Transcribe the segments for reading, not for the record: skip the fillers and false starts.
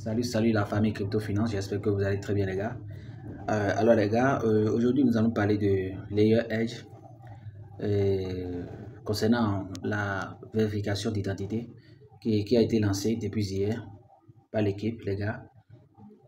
Salut la famille Crypto Finance, j'espère que vous allez très bien les gars. Alors les gars, aujourd'hui nous allons parler de Layer Edge concernant la vérification d'identité qui a été lancée depuis hier par l'équipe les gars.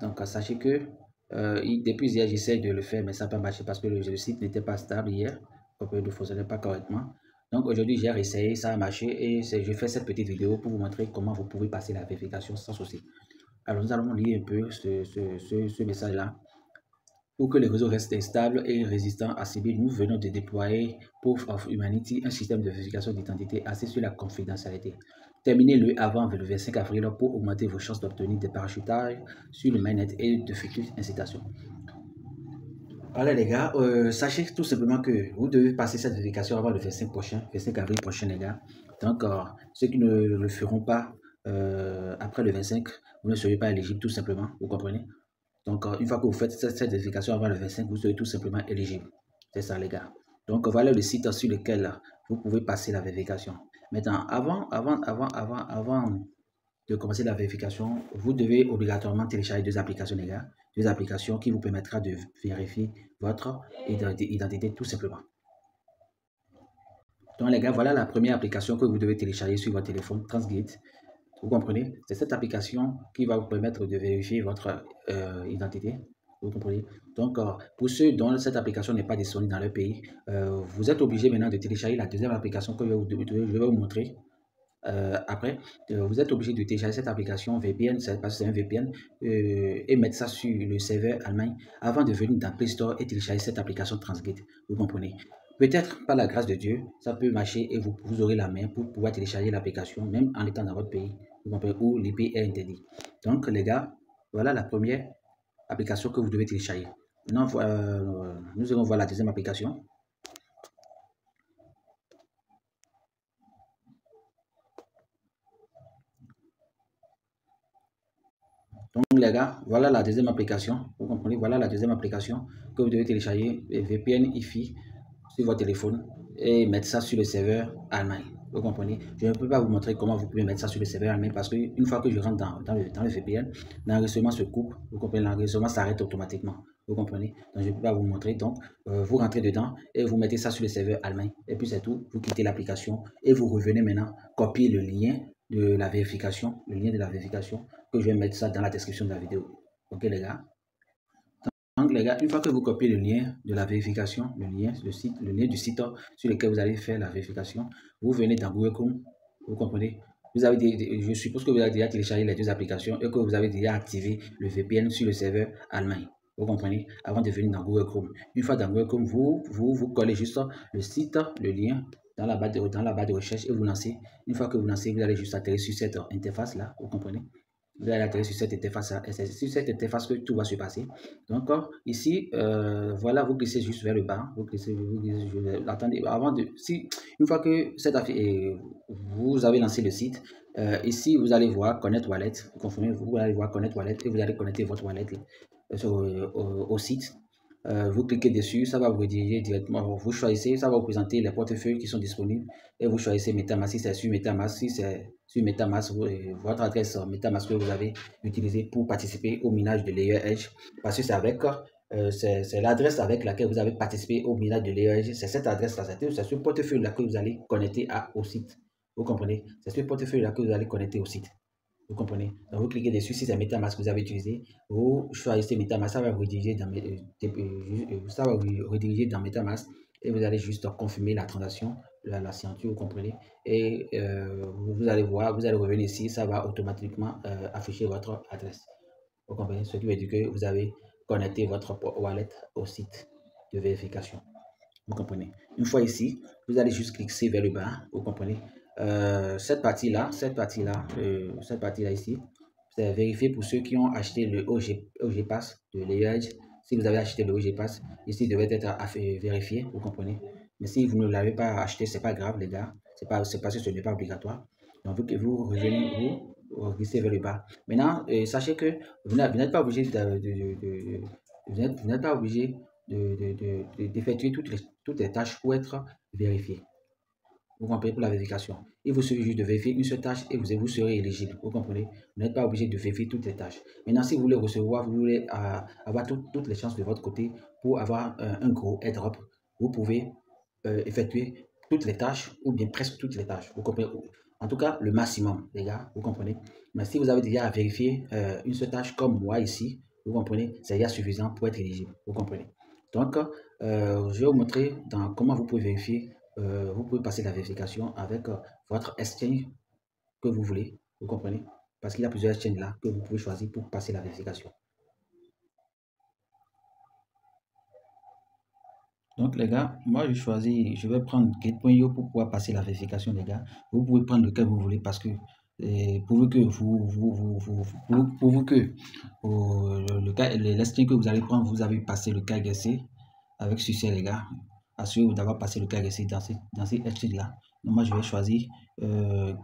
Donc sachez que depuis hier j'essaie de le faire mais ça n'a pas marché parce que le site n'était pas stable hier, donc il ne fonctionnait pas correctement. Donc aujourd'hui j'ai essayé, ça a marché et je fais cette petite vidéo pour vous montrer comment vous pouvez passer la vérification sans souci. Alors, nous allons lire un peu ce message-là. Pour que les réseaux restent stables et résistants à Sibyl, nous venons de déployer Proof of Humanity, un système de vérification d'identité assis sur la confidentialité. Terminez-le avant le 25 avril pour augmenter vos chances d'obtenir des parachutages sur le mainnet et de futures incitations. Alors les gars, sachez tout simplement que vous devez passer cette vérification avant le 25 avril prochain les gars. Donc ceux qui ne le feront pas après le 25, vous ne serez pas éligible tout simplement, vous comprenez? Donc une fois que vous faites cette vérification avant le 25, vous serez tout simplement éligible. C'est ça les gars. Donc voilà le site sur lequel vous pouvez passer la vérification. Maintenant, avant de commencer la vérification, vous devez obligatoirement télécharger deux applications les gars. Deux applications qui vous permettra de vérifier votre identité tout simplement. Donc les gars, voilà la première application que vous devez télécharger sur votre téléphone, Transgate. Vous comprenez? C'est cette application qui va vous permettre de vérifier votre identité. Vous comprenez? Donc, pour ceux dont cette application n'est pas disponible dans leur pays, vous êtes obligé maintenant de télécharger la deuxième application que je vais vous montrer. Après, vous êtes obligé de télécharger cette application VPN, parce que c'est un VPN, et mettre ça sur le serveur Allemagne avant de venir dans Play Store et télécharger cette application Transgate. Vous comprenez? Peut-être par la grâce de Dieu, ça peut marcher et vous aurez la main pour pouvoir télécharger l'application, même en étant dans votre pays, vous comprenez, où l'IP est interdit. Donc, les gars, voilà la première application que vous devez télécharger. Maintenant, nous allons voir la deuxième application. Donc les gars, voilà la deuxième application. Vous comprenez? Voilà la deuxième application que vous devez télécharger, VPN IFI, sur votre téléphone et mettre ça sur le serveur Allemagne. Vous comprenez? Je ne peux pas vous montrer comment vous pouvez mettre ça sur le serveur Allemagne parce qu'une fois que je rentre dans le VPN, l'enregistrement se coupe. Vous comprenez? L'enregistrement s'arrête automatiquement. Vous comprenez? Donc je ne peux pas vous montrer. Donc vous rentrez dedans et vous mettez ça sur le serveur Allemagne. Et puis c'est tout. Vous quittez l'application et vous revenez maintenant copier le lien de la vérification, que je vais mettre ça dans la description de la vidéo. Ok les gars? Donc les gars, une fois que vous copiez le lien de la vérification, le lien du site sur lequel vous allez faire la vérification, vous venez dans Google Chrome, vous comprenez? Je suppose que vous avez déjà téléchargé les deux applications et que vous avez déjà activé le VPN sur le serveur Allemagne. Vous comprenez? Avant de venir dans Google Chrome. Une fois dans Google Chrome, vous collez juste le site, le lien dans la barre de recherche et vous lancez. Une fois que vous lancez, vous allez juste atterrir sur cette interface là, vous comprenez? Vous allez atterrir sur cette interface et c'est sur cette interface que tout va se passer. Donc ici, voilà, vous glissez juste vers le bas. Vous glissez attendez, une fois que vous avez lancé le site, ici vous allez voir Connect Wallet. Vous comprenez? Vous allez voir Connect Wallet et vous allez connecter votre wallet au site. Vous cliquez dessus, ça va vous rediriger directement. Vous choisissez, ça va vous présenter les portefeuilles qui sont disponibles et vous choisissez MetaMask si c'est sur MetaMask. Si c'est sur MetaMask, votre adresse MetaMask que vous avez utilisée pour participer au minage de Layer Edge. Parce que c'est l'adresse avec laquelle vous avez participé au minage de Layer Edge. C'est cette adresse-là, c'est ce portefeuille-là que vous allez connecter au site. Vous comprenez? C'est ce portefeuille-là que vous allez connecter au site. Vous comprenez? Donc, vous cliquez dessus, si c'est MetaMask que vous avez utilisé, vous choisissez MetaMask, ça va vous rediriger dans MetaMask et vous allez juste confirmer la transaction, la signature, vous comprenez? Et vous allez voir, vous allez revenir ici, ça va automatiquement afficher votre adresse. Vous comprenez? Ce qui veut dire que vous avez connecté votre wallet au site de vérification. Vous comprenez? Une fois ici, vous allez juste cliquer vers le bas, vous comprenez? Cette partie-là ici, c'est vérifié pour ceux qui ont acheté le OG Pass de Layer Edge. Si vous avez acheté le OG Pass, ici devait être vérifié, vous comprenez? Mais si vous ne l'avez pas acheté, c'est pas grave les gars, c'est parce que ce n'est pas obligatoire. Donc vous revenez, vous glissez vers le bas. Maintenant, sachez que vous n'êtes pas obligé d'effectuer toutes les tâches pour être vérifié. Vous comprenez, pour la vérification. Il vous suffit juste de vérifier une seule tâche et vous serez éligible. Vous comprenez? Vous n'êtes pas obligé de vérifier toutes les tâches. Maintenant, si vous voulez recevoir, vous voulez avoir toutes les chances de votre côté pour avoir un gros airdrop, vous pouvez effectuer toutes les tâches ou bien presque toutes les tâches. Vous comprenez? En tout cas, le maximum, les gars, vous comprenez? Mais si vous avez déjà vérifié une seule tâche comme moi ici, vous comprenez? C'est déjà suffisant pour être éligible. Vous comprenez? Donc, je vais vous montrer comment vous pouvez vérifier. Vous pouvez passer la vérification avec votre exchange que vous voulez. Vous comprenez? Parce qu'il y a plusieurs exchanges là que vous pouvez choisir pour passer la vérification. Donc les gars, moi je choisis, je vais prendre Gate.io pour pouvoir passer la vérification les gars. Vous pouvez prendre lequel vous voulez parce que pourvu que l'estimé que vous allez prendre, vous avez passé le KYC avec succès les gars. Assurez-vous d'avoir passé le KYC dans ces exchanges là. Donc moi je vais choisir je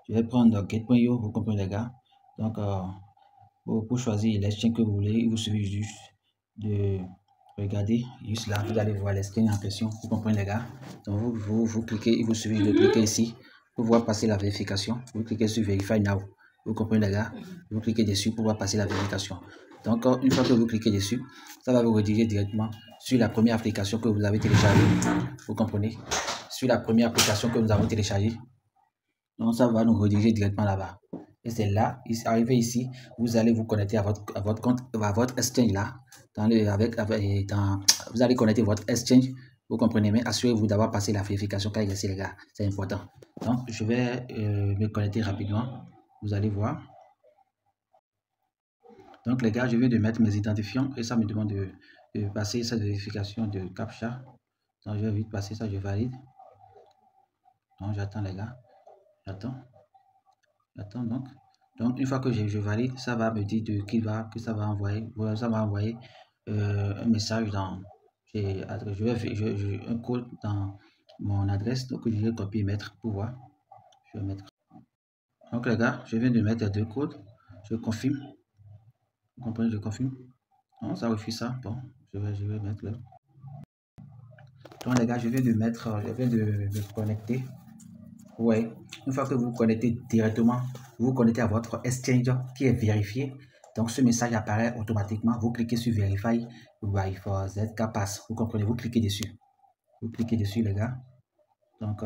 vais prendre Gate.io, vous comprenez les gars. Donc pour choisir l'exchange que vous voulez, il vous suffit juste de regarder juste là, vous allez voir l'exchange en question, vous comprenez les gars. Donc vous cliquez, il vous suffit de cliquer ici pour pouvoir passer la vérification. Vous cliquez sur Verify Now, vous comprenez les gars. Vous cliquez dessus pour pouvoir passer la vérification. Donc une fois que vous cliquez dessus, ça va vous rediriger directement sur la première application que vous avez téléchargée. Vous comprenez, sur la première application que nous avons téléchargée. Donc ça va nous rediriger directement là-bas. Et c'est là, arrivé ici, vous allez vous connecter à votre compte, à votre exchange là. Vous allez connecter votre exchange, vous comprenez, mais assurez-vous d'avoir passé la vérification KYC les gars, c'est important. Donc je vais me connecter rapidement, vous allez voir. Donc les gars, je viens de mettre mes identifiants et ça me demande de passer cette vérification de CAPTCHA. Donc je vais vite passer ça, je valide. Donc j'attends les gars, j'attends donc une fois que je valide, ça va me dire que ça va envoyer un message dans un code dans mon adresse. Donc je vais copier et mettre pour voir. Je vais mettre. Donc les gars, je viens de mettre 2 codes. Je confirme. Vous comprenez, je confirme. Non, ça refuse ça. Bon, je vais mettre là. Donc les gars, je viens de me connecter. Ouais, une fois que vous vous connectez directement, vous vous connectez à votre exchange qui est vérifié. Donc ce message apparaît automatiquement. Vous cliquez sur Verify by ZK Pass. Vous comprenez, vous cliquez dessus. Vous cliquez dessus les gars. Donc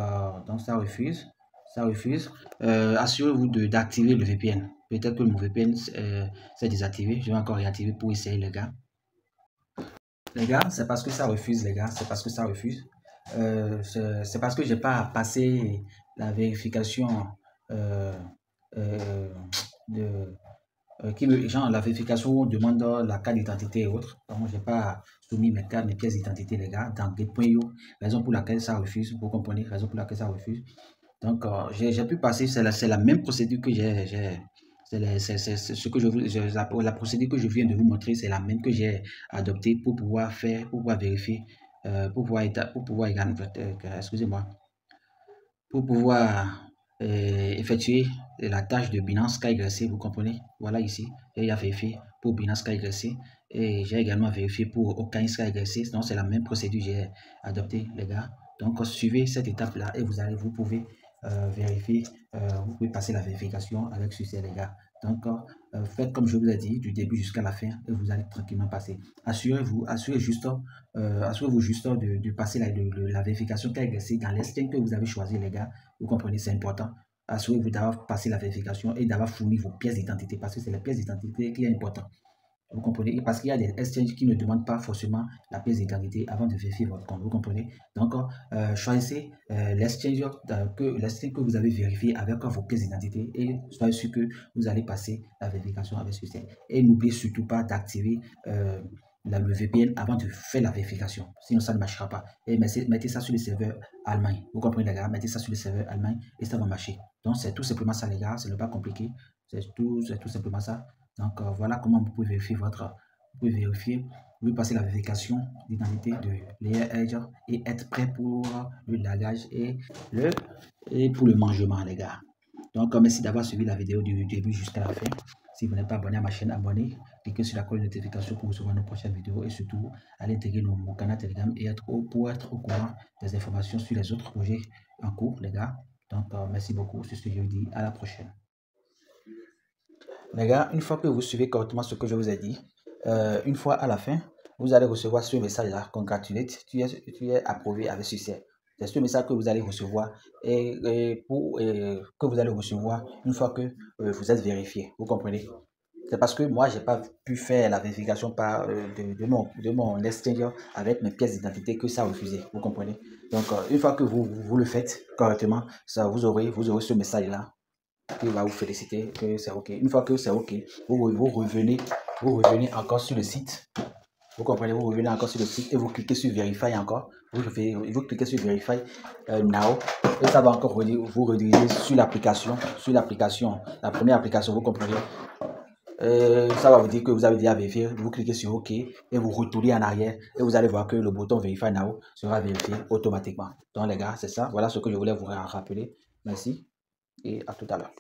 ça refuse. Ça refuse. Assurez-vous d'activer le VPN. Peut-être que mon VPN s'est désactivé. Je vais encore réactiver pour essayer les gars. Les gars, c'est parce que ça refuse les gars. C'est parce que ça refuse. C'est parce que j'ai pas passé la vérification genre la vérification où on demande la carte d'identité et autres. Donc j'ai pas soumis mes pièces d'identité les gars dans Gate.io, raison pour laquelle ça refuse. Vous comprenez, raison pour laquelle ça refuse. Donc j'ai pu passer, c'est la même procédure que la procédure que je viens de vous montrer, c'est la même que j'ai adoptée pour pouvoir vérifier, pour pouvoir excusez-moi, pour pouvoir effectuer la tâche de Binance KYC, vous comprenez. Voilà ici, j'ai vérifié pour Binance KYC et j'ai également vérifié pour Okains KYC. Donc c'est la même procédure que j'ai adoptée les gars. Donc suivez cette étape là et vous pouvez vérifier, vous pouvez passer la vérification avec succès les gars. Donc faites comme je vous ai dit du début jusqu'à la fin et vous allez tranquillement passer. Assurez-vous juste de passer la vérification KYC dans l'exchange que vous avez choisi les gars. Vous comprenez, c'est important. Assurez-vous d'avoir passé la vérification et d'avoir fourni vos pièces d'identité parce que c'est les pièces d'identité qui est important. Vous comprenez? Parce qu'il y a des exchanges qui ne demandent pas forcément la pièce d'identité avant de vérifier votre compte. Vous comprenez? Donc, choisissez l'exchange que vous avez vérifié avec vos pièces d'identité et soyez sûr que vous allez passer la vérification avec succès. Et n'oubliez surtout pas d'activer le VPN avant de faire la vérification. Sinon, ça ne marchera pas. Et mettez ça sur le serveur Allemagne. Vous comprenez, les gars? Mettez ça sur le serveur Allemagne et ça va marcher. Donc, c'est tout simplement ça, les gars. Ce n'est pas compliqué. C'est tout simplement ça. Donc voilà comment vous pouvez vérifier vous pouvez passer la vérification d'identité de Layer Edge et être prêt pour le lagage et pour le mangement les gars. Donc merci d'avoir suivi la vidéo du début jusqu'à la fin. Si vous n'êtes pas abonné à ma chaîne, abonnez. cliquez sur la cloche de notification pour recevoir nos prochaines vidéos et surtout allez intégrer mon canal Telegram et pour être au courant des informations sur les autres projets en cours, les gars. Donc, merci beaucoup. Sur ce, je vous dis à la prochaine. Les gars, une fois que vous suivez correctement ce que je vous ai dit, une fois à la fin, vous allez recevoir ce message-là, congratulate, tu es approuvé avec succès. C'est ce message que vous allez recevoir que vous allez recevoir une fois que vous êtes vérifié. Vous comprenez? C'est parce que moi, je n'ai pas pu faire la vérification de mon extérieur avec mes pièces d'identité que ça a refusé. Vous comprenez? Donc, une fois que vous le faites correctement, ça, vous aurez ce message-là qui va vous féliciter que c'est OK. Une fois que c'est OK, vous revenez encore sur le site. Vous comprenez, vous revenez encore sur le site et vous cliquez sur Verify encore. Vous cliquez sur Verify Now et ça va encore vous rediriger sur l'application. La première application, vous comprenez. Ça va vous dire que vous avez déjà vérifié. Vous cliquez sur OK et vous retournez en arrière et vous allez voir que le bouton Verify Now sera vérifié automatiquement. Donc les gars, c'est ça. Voilà ce que je voulais vous rappeler. Merci et à tout à l'heure.